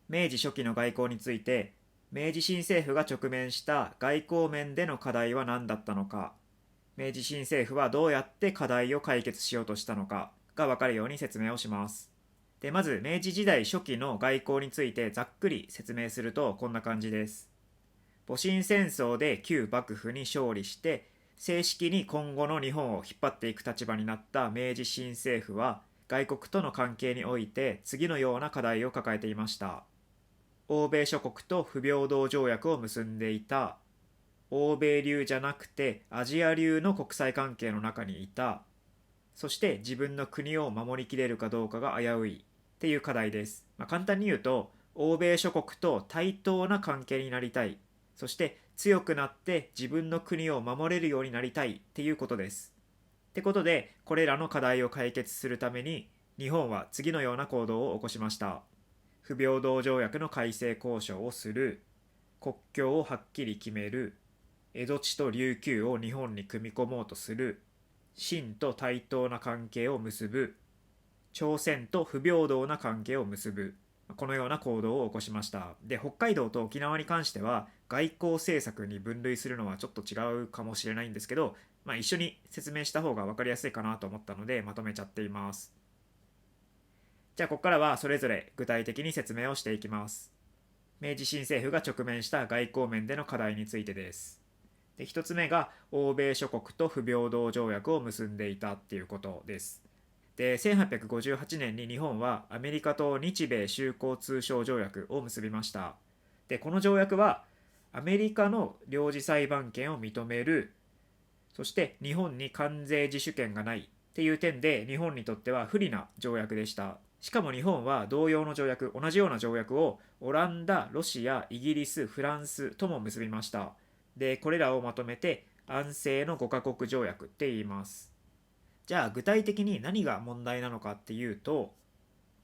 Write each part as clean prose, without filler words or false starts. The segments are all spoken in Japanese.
明治初期の外交について、明治新政府が直面した外交面での課題は何だったのか、明治新政府はどうやって課題を解決しようとしたのかが分かるように説明をします。で、まず明治時代初期の外交についてざっくり説明するとこんな感じです。戊辰戦争で旧幕府に勝利して正式に今後の日本を引っ張っていく立場になった明治新政府は外国との関係において次のような課題を抱えていました。欧米諸国と不平等条約を結んでいた。欧米流じゃなくてアジア流の国際関係の中にいた。そして自分の国を守りきれるかどうかが危ういっていう課題です。簡単に言うと、欧米諸国と対等な関係になりたい。そして強くなって自分の国を守れるようになりたいっていうことです。ってことで、これらの課題を解決するために、日本は次のような行動を起こしました。不平等条約の改正交渉をする。国境をはっきり決める。江戸地と琉球を日本に組み込もうとする。清と対等な関係を結ぶ。朝鮮と不平等な関係を結ぶ。このような行動を起こしました。で、北海道と沖縄に関しては外交政策に分類するのはちょっと違うかもしれないんですけど、一緒に説明した方が分かりやすいかなと思ったのでまとめちゃっています。じゃあここからはそれぞれ具体的に説明をしていきます。明治新政府が直面した外交面での課題についてです。で、一つ目が欧米諸国と不平等条約を結んでいたっていうことです。で、1858年に日本はアメリカと日米修好通商条約を結びました。で、この条約はアメリカの領事裁判権を認める、そして日本に関税自主権がないっていう点で日本にとっては不利な条約でした。しかも日本は同様の条約、同じような条約をオランダ、ロシア、イギリス、フランスとも結びました。で、これらをまとめて安政の5カ国条約って言います。じゃあ具体的に何が問題なのかっていうと、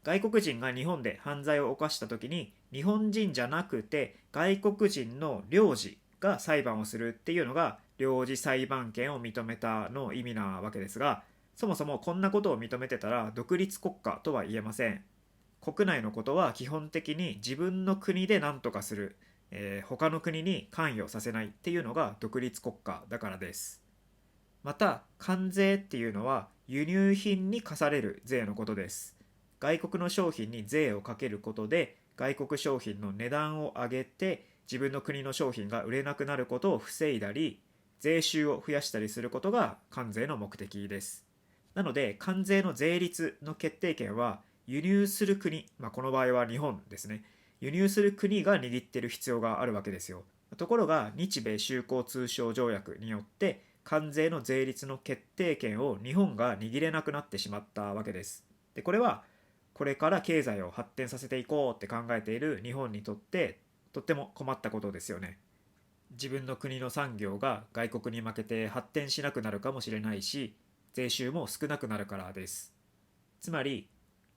外国人が日本で犯罪を犯した時に日本人じゃなくて外国人の領事が裁判をするっていうのが領事裁判権を認めたの意味なわけですが、そもそもこんなことを認めてたら独立国家とは言えません。国内のことは基本的に自分の国で何とかする、他の国に関与させないっていうのが独立国家だからです。また関税っていうのは輸入品に課される税のことです。外国の商品に税をかけることで外国商品の値段を上げて自分の国の商品が売れなくなることを防いだり、税収を増やしたりすることが関税の目的です。なので関税の税率の決定権は輸入する国、この場合は日本ですね、輸入する国が握っている必要があるわけですよ。ところが日米修好通商条約によって関税の税率の決定権を日本が握れなくなってしまったわけです。で、これはこれから経済を発展させていこうって考えている日本にとってとっても困ったことですよね。自分の国の産業が外国に負けて発展しなくなるかもしれないし、税収も少なくなるからです。つまり、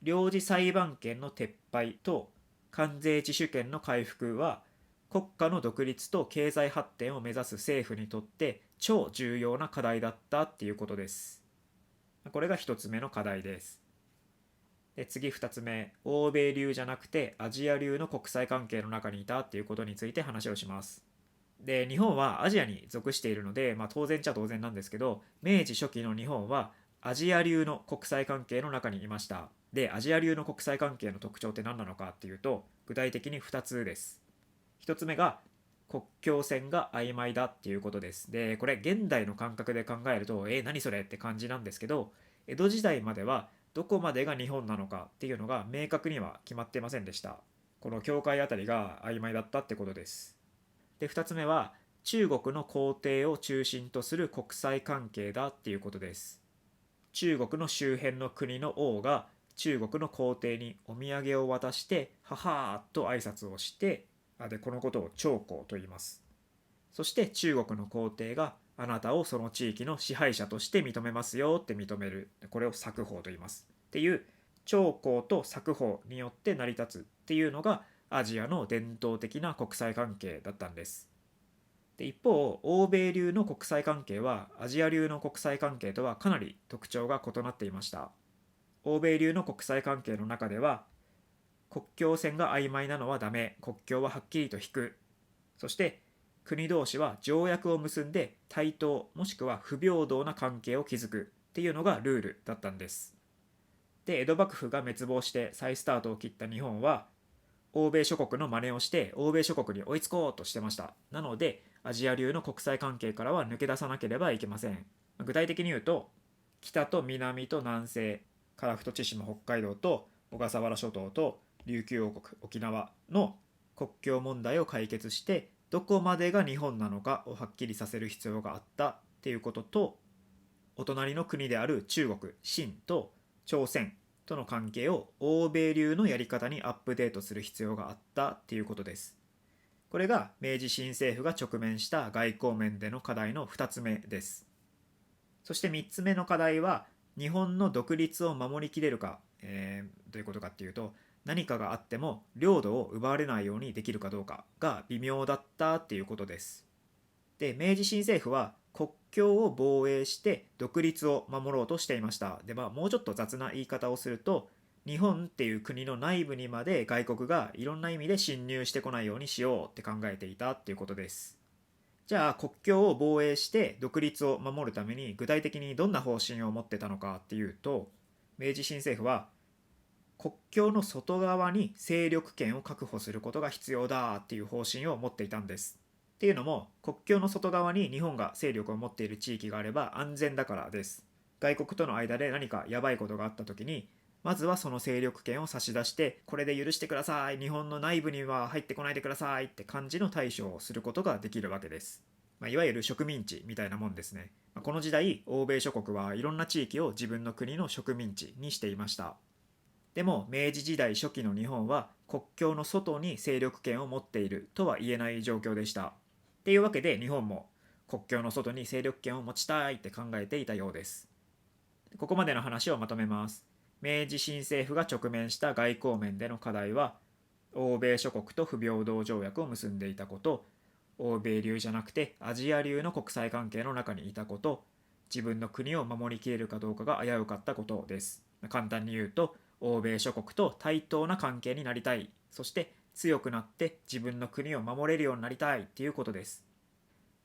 領事裁判権の撤廃と関税自主権の回復は国家の独立と経済発展を目指す政府にとって超重要な課題だったっていうことです。これが一つ目の課題です。で、次二つ目、欧米流じゃなくてアジア流の国際関係の中にいたっていうことについて話をします。で、日本はアジアに属しているので、当然っちゃ当然なんですけど、明治初期の日本はアジア流の国際関係の中にいました。で、アジア流の国際関係の特徴って何なのかっていうと、具体的に2つです。1つ目が国境線が曖昧だっていうことです。で、これ現代の感覚で考えると、何それって感じなんですけど、江戸時代まではどこまでが日本なのかっていうのが明確には決まっていませんでした。この境界あたりが曖昧だったってことです。で、2つ目は中国の皇帝を中心とする国際関係だっていうことです。中国の周辺の国の王が中国の皇帝にお土産を渡してははーと挨拶をして、このことを朝貢と言います。そして中国の皇帝があなたをその地域の支配者として認めますよって認める、これを冊封と言いますっていう、朝貢と冊封によって成り立つっていうのがアジアの伝統的な国際関係だったんです。で、一方欧米流の国際関係はアジア流の国際関係とはかなり特徴が異なっていました。欧米流の国際関係の中では国境線が曖昧なのはダメ、国境ははっきりと引く。そして国同士は条約を結んで対等もしくは不平等な関係を築くっていうのがルールだったんです。で、江戸幕府が滅亡して再スタートを切った日本は欧米諸国の真似をして欧米諸国に追いつこうとしてました。なのでアジア流の国際関係からは抜け出さなければいけません。具体的に言うと、北と南と南西、樺太千島北海道と小笠原諸島と琉球王国沖縄の国境問題を解決して、どこまでが日本なのかをはっきりさせる必要があったっていうことと、お隣の国である中国、清と朝鮮との関係を欧米流のやり方にアップデートする必要があったっていうことです。これが明治新政府が直面した外交面での課題の2つ目です。そして3つ目の課題は、日本の独立を守りきれるか、どういうことかっていうと、何かがあっても領土を奪われないようにできるかどうかが微妙だったっていうことです。で、明治新政府は国境を防衛して独立を守ろうとしていました。で、もうちょっと雑な言い方をすると、日本っていう国の内部にまで外国がいろんな意味で侵入してこないようにしようって考えていたっていうことです。じゃあ国境を防衛して独立を守るために具体的にどんな方針を持ってたのかっていうと、明治新政府は国境の外側に勢力圏を確保することが必要だっていう方針を持っていたんです。っていうのも、国境の外側に日本が勢力を持っている地域があれば安全だからです。外国との間で何かやばいことがあった時に、まずはその勢力圏を差し出して、これで許してください、日本の内部には入ってこないでくださいって感じの対処をすることができるわけです。いわゆる植民地みたいなもんですね。この時代、欧米諸国はいろんな地域を自分の国の植民地にしていました。でも明治時代初期の日本は国境の外に勢力圏を持っているとは言えない状況でした。っていうわけで日本も国境の外に勢力圏を持ちたいって考えていたようです。ここまでの話をまとめます。明治新政府が直面した外交面での課題は、欧米諸国と不平等条約を結んでいたこと、欧米流じゃなくてアジア流の国際関係の中にいたこと、自分の国を守りきれるかどうかが危うかったことです。簡単に言うと、欧米諸国と対等な関係になりたい、そして強くなって自分の国を守れるようになりたいっていうことです。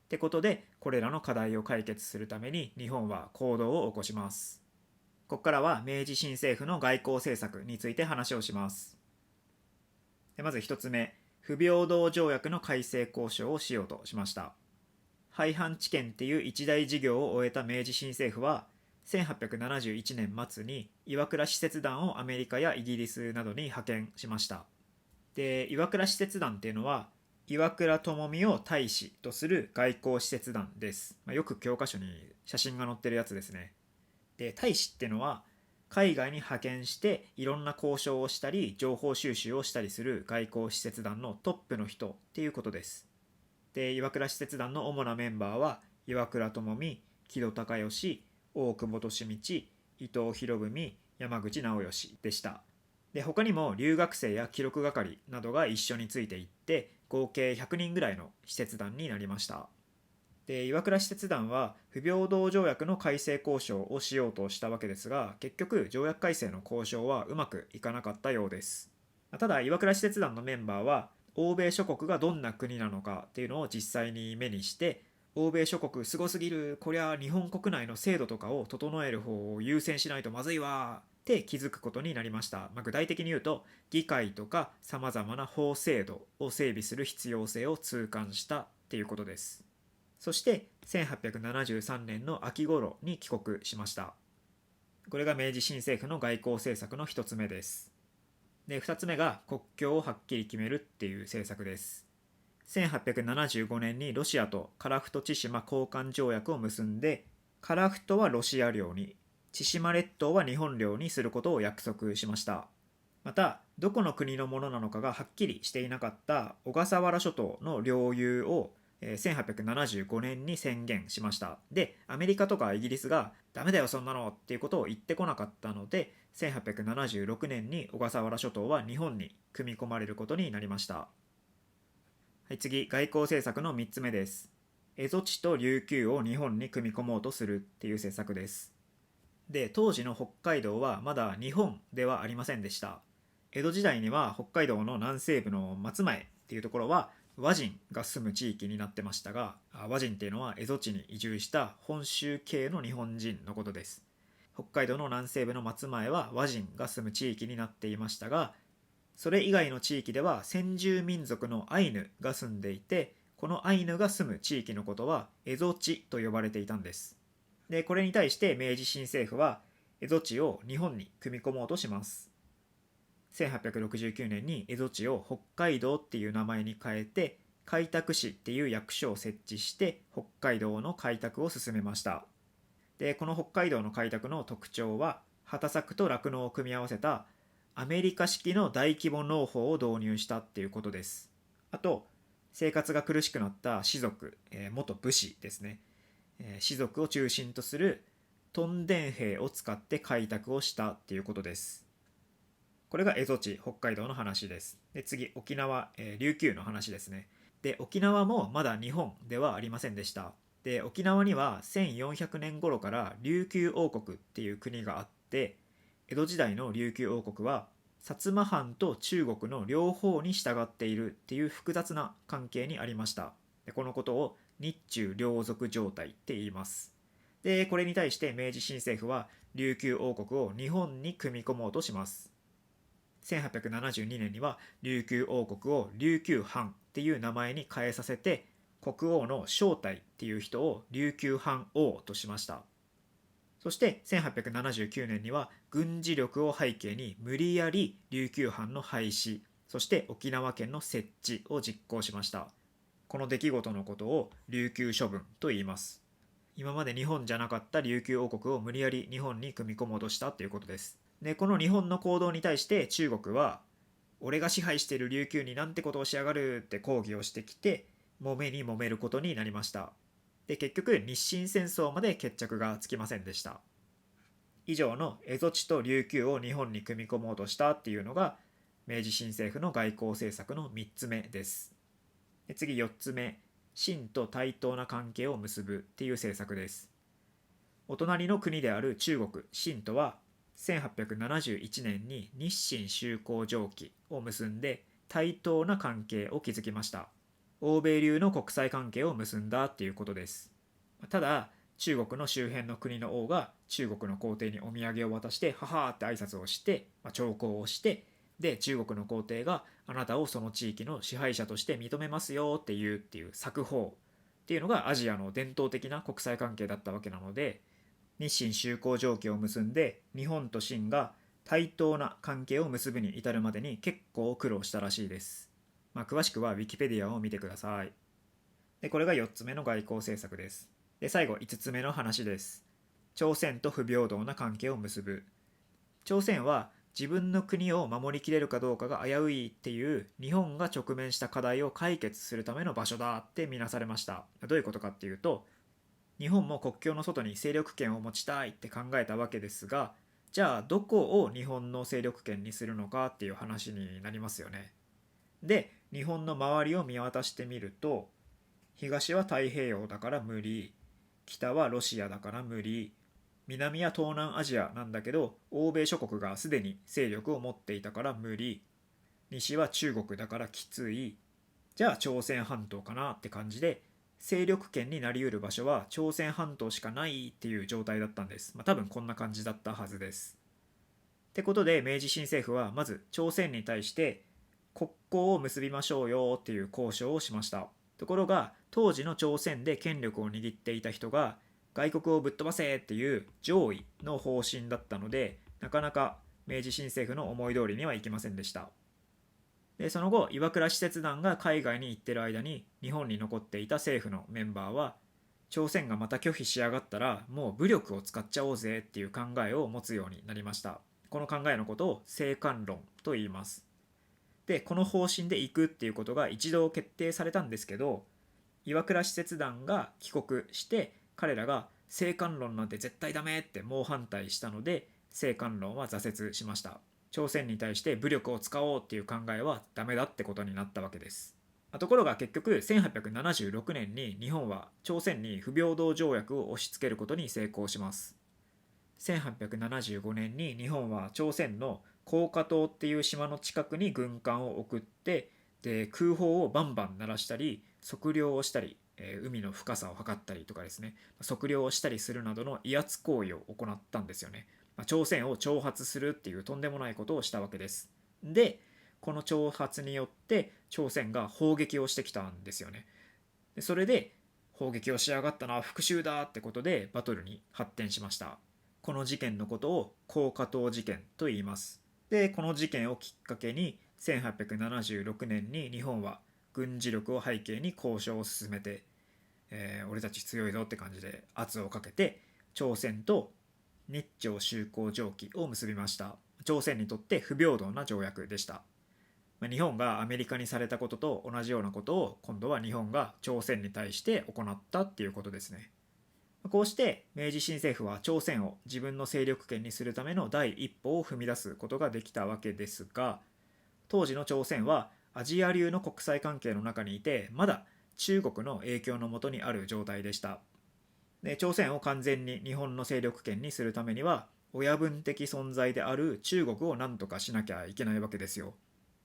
ってことで、これらの課題を解決するために日本は行動を起こします。ここからは明治新政府の外交政策について話をします。まず1つ目、不平等条約の改正交渉をしようとしました。廃藩置県っていう一大事業を終えた明治新政府は、1871年末に岩倉使節団をアメリカやイギリスなどに派遣しました。で、岩倉使節団っていうのは岩倉具視を大使とする外交使節団です。よく教科書に写真が載ってるやつですね。で、大使っていうのは海外に派遣していろんな交渉をしたり情報収集をしたりする外交使節団のトップの人っていうことです。で、岩倉使節団の主なメンバーは岩倉具視、木戸孝允、大久保利通、伊藤博文、山口直義でした。で、他にも留学生や記録係などが一緒についていって、合計100人ぐらいの使節団になりました。で、岩倉使節団は不平等条約の改正交渉をしようとしたわけですが、結局条約改正の交渉はうまくいかなかったようです。ただ、岩倉使節団のメンバーは欧米諸国がどんな国なのかっていうのを実際に目にして、欧米諸国すごすぎる、こりゃ日本国内の制度とかを整える方を優先しないとまずいわって気づくことになりました。具体的に言うと、議会とかさまざまな法制度を整備する必要性を痛感したっていうことです。そして1873年の秋頃に帰国しました。これが明治新政府の外交政策の一つ目です。で、二つ目が国境をはっきり決めるっていう政策です。1875年にロシアと樺太千島交換条約を結んで、樺太はロシア領に、千島列島は日本領にすることを約束しました。また、どこの国のものなのかがはっきりしていなかった小笠原諸島の領有を1875年に宣言しました。で、アメリカとかイギリスがダメだよそんなのっていうことを言ってこなかったので、1876年に小笠原諸島は日本に組み込まれることになりました。はい、次、外交政策の3つ目です。蝦夷地と琉球を日本に組み込もうとするっていう政策です。で、当時の北海道はまだ日本ではありませんでした。江戸時代には北海道の南西部の松前っていうところは和人が住む地域になってましたが、和人っていうのは蝦夷地に移住した本州系の日本人のことです。北海道の南西部の松前は和人が住む地域になっていましたが、それ以外の地域では先住民族のアイヌが住んでいて、このアイヌが住む地域のことは蝦夷地と呼ばれていたんです。で、これに対して明治新政府は蝦夷地を日本に組み込もうとします。1869年に蝦夷地を北海道っていう名前に変えて、開拓使っていう役所を設置して北海道の開拓を進めました。で、この北海道の開拓の特徴は、畑作と酪農を組み合わせたアメリカ式の大規模農法を導入したっていうことです。あと、生活が苦しくなった士族、元武士ですね、士族を中心とする屯田兵を使って開拓をしたっていうことです。これが蝦夷地、北海道の話です。で、次、沖縄、琉球の話ですね。で、沖縄もまだ日本ではありませんでした。で、沖縄には1400年頃から琉球王国っていう国があって、江戸時代の琉球王国は薩摩藩と中国の両方に従っているっていう複雑な関係にありました。で、このことを日中両属状態って言います。で、これに対して明治新政府は琉球王国を日本に組み込もうとします。1872年には琉球王国を琉球藩っていう名前に変えさせて、国王の正体っていう人を琉球藩王としました。そして1879年には軍事力を背景に無理やり琉球藩の廃止、そして沖縄県の設置を実行しました。この出来事のことを琉球処分と言います。今まで日本じゃなかった琉球王国を無理やり日本に組み込もうとしたということです。で、この日本の行動に対して中国は、俺が支配している琉球になんてことをしやがるって抗議をしてきて、揉めに揉めることになりました。で、結局日清戦争まで決着がつきませんでした。以上の蝦夷地と琉球を日本に組み込もうとしたっていうのが明治新政府の外交政策の3つ目です。で、次4つ目、清と対等な関係を結ぶっていう政策です。お隣の国である中国、清とは1871年に日清修好条規を結んで対等な関係を築きました。欧米流の国際関係を結んだっていうことです。ただ、中国の周辺の国の王が中国の皇帝にお土産を渡してははーって挨拶をして、朝貢をして、で中国の皇帝があなたをその地域の支配者として認めますよっていう作法っていうのがアジアの伝統的な国際関係だったわけなので、日清修好条規を結んで日本と清が対等な関係を結ぶに至るまでに結構苦労したらしいです。詳しくはウィキペディアを見てください。で、これが4つ目の外交政策です。で、最後5つ目の話です。朝鮮と不平等な関係を結ぶ。朝鮮は自分の国を守りきれるかどうかが危ういっていう日本が直面した課題を解決するための場所だって見なされました。どういうことかっていうと、日本も国境の外に勢力圏を持ちたいって考えたわけですが、じゃあどこを日本の勢力圏にするのかっていう話になりますよね。で、日本の周りを見渡してみると、東は太平洋だから無理、北はロシアだから無理、南は東南アジアなんだけど欧米諸国がすでに勢力を持っていたから無理、西は中国だからきつい、じゃあ朝鮮半島かなって感じで、勢力圏になりうる場所は朝鮮半島しかないっていう状態だったんです。多分こんな感じだったはずです。ってことで明治新政府はまず朝鮮に対して国交を結びましょうよっていう交渉をしました。ところが当時の朝鮮で権力を握っていた人が外国をぶっ飛ばせっていう上位の方針だったので、なかなか明治新政府の思い通りにはいきませんでした。で、その後岩倉使節団が海外に行ってる間に日本に残っていた政府のメンバーは、朝鮮がまた拒否しやがったらもう武力を使っちゃおうぜっていう考えを持つようになりました。この考えのことを青函論と言います。で、この方針で行くっていうことが一度決定されたんですけど、岩倉使節団が帰国して彼らが青函論なんて絶対ダメって猛反対したので、青函論は挫折しました。朝鮮に対して武力を使おうっていう考えはダメだってことになったわけです。ところが結局1876年に日本は朝鮮に不平等条約を押し付けることに成功します。1875年に日本は朝鮮の高架島っていう島の近くに軍艦を送って、で空砲をバンバン鳴らしたり測量をしたり、海の深さを測ったりとかですね、測量をしたりするなどの威圧行為を行ったんですよね。朝鮮を挑発するっていうとんでもないことをしたわけです。でこの挑発によって朝鮮が砲撃をしてきたんですよね。でそれで砲撃をしやがったな復讐だってことでバトルに発展しました。この事件のことを高架島事件と言います。でこの事件をきっかけに1876年に日本は軍事力を背景に交渉を進めて、俺たち強いぞって感じで圧をかけて朝鮮と日朝修好条規を結びました。朝鮮にとって不平等な条約でした。日本がアメリカにされたことと同じようなことを今度は日本が朝鮮に対して行ったっていうことですね。こうして明治新政府は朝鮮を自分の勢力圏にするための第一歩を踏み出すことができたわけですが、当時の朝鮮はアジア流の国際関係の中にいてまだ中国の影響のもとにある状態でした。で朝鮮を完全に日本の勢力圏にするためには親分的存在である中国を何とかしなきゃいけないわけですよ。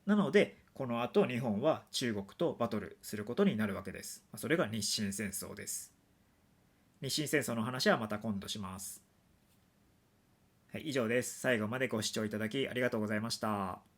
なのでこの後日本は中国とバトルすることになるわけです。それが日清戦争です。日清戦争の話はまた今度します。はい、以上です。最後までご視聴いただきありがとうございました。